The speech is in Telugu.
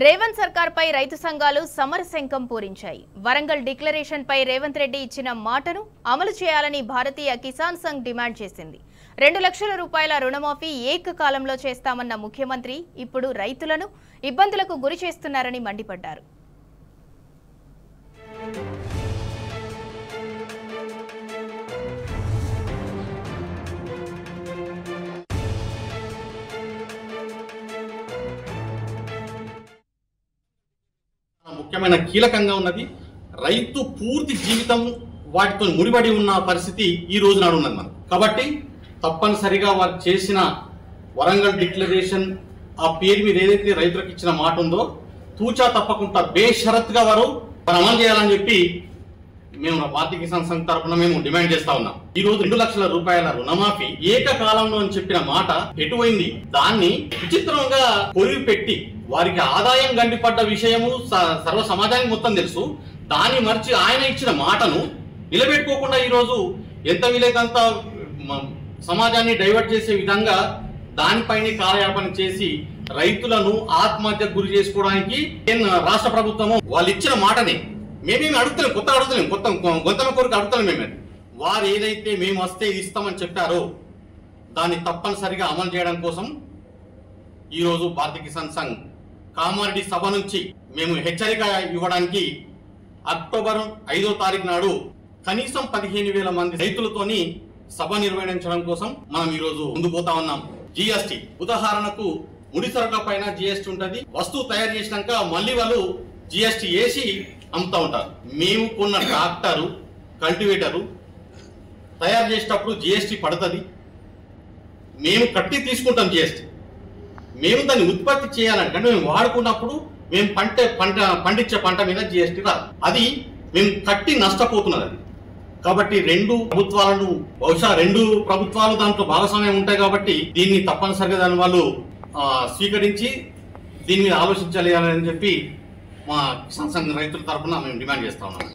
రేవంత్ సర్కార్ పై రైతు సంఘాలు సమరశంఖం పూరించాయి. వరంగల్ డిక్లరేషన్ పై రేవంత్ రెడ్డి ఇచ్చిన మాటను అమలు చేయాలని భారతీయ కిసాన్ సంఘ్ డిమాండ్ చేసింది. 2 లక్షల రూపాయల రుణమాఫీ ఏకకాలంలో చేస్తామన్న ముఖ్యమంత్రి ఇప్పుడు రైతులను ఇబ్బందులకు గురి చేస్తున్నారని మండిపడ్డారు. ముఖ్యమైన కీలకంగా ఉన్నది. రైతు పూర్తి జీవితం వాటితో ముడిపడి ఉన్న పరిస్థితి ఈ రోజు నాడు ఉన్నది మనం. కాబట్టి తప్పనిసరిగా వారు చేసిన వరంగల్ డిక్లరేషన్ ఆ పేరు మీద ఏదైతే రైతులకు ఇచ్చిన మాట ఉందో తూచా తప్పకుండా బేషరత్గా వారు అమలు చేయాలని చెప్పి మేము భారతీయ కిసాన్ సంఘ్ తరఫున మేము డిమాండ్ చేస్తా ఉన్నాం. ఈ రోజు 2 లక్షల రూపాయల రుణమాఫీ ఏకకాలంలో అని చెప్పిన మాట ఎటువైంది? దాన్ని విచిత్రంగా కొరివి పెట్టి వారికి ఆదాయం గండిపడ్డ విషయము సర్వ సమాజానికి మొత్తం తెలుసు. దాన్ని మర్చి ఆయన ఇచ్చిన మాటను నిలబెట్టుకోకుండా ఈరోజు ఎంత వీలైనంత సమాజాన్ని డైవర్ట్ చేసే విధంగా దానిపైనే కాలయాపన చేసి రైతులను ఆత్మహత్యకు గురి చేసుకోవడానికి రాష్ట్ర ప్రభుత్వము వాళ్ళు ఇచ్చిన మాటని మేమేమి అడుగుతలేం, కొత్త అడుగుతలేం, కొత్త గొంతమ కోరిక అడుగుతలేం. మేము వారు ఏదైతే మేము వస్తే ఇస్తామని చెప్పారో దాన్ని తప్పనిసరిగా అమలు చేయడం కోసం ఈరోజు భారతీయ కిసాన్ సంఘ్ కామారెడ్డి సభ నుంచి మేము హెచ్చరిక ఇవ్వడానికి అక్టోబర్ 5వ తారీఖు నాడు కనీసం 15,000 మంది రైతులతోని సభ నిర్వహించడం కోసం మనం ఈరోజు ముందు పోతా ఉన్నాం. జిఎస్టీ ఉదాహరణకు ముడి సరుకుల పైన జిఎస్టీ ఉంటుంది. వస్తువు తయారు చేసినాక మళ్ళీ వాళ్ళు జిఎస్టీ వేసి అమ్ముతా ఉంటారు. మేము కొన్న ట్రాక్టరు కల్టివేటరు తయారు చేసేటప్పుడు జిఎస్టీ పడుతుంది. మేము కట్టి తీసుకుంటాం జిఎస్టీ. మేము దాన్ని ఉత్పత్తి చేయాలంటే మేము వాడుకున్నప్పుడు మేము పండించే పంట మీద జిఎస్టీ రాదు. అది మేము కట్టి నష్టపోతున్నది. అది కాబట్టి బహుశా రెండు ప్రభుత్వాలు దాంట్లో భాగస్వామ్యం ఉంటాయి. కాబట్టి దీన్ని తప్పనిసరిగా దాని వాళ్ళు స్వీకరించి దీని మీద ఆలోచించాలి అని చెప్పి మా కిసాన్ సంఘ్ రైతుల తరఫున మేము డిమాండ్ చేస్తా ఉన్నాం.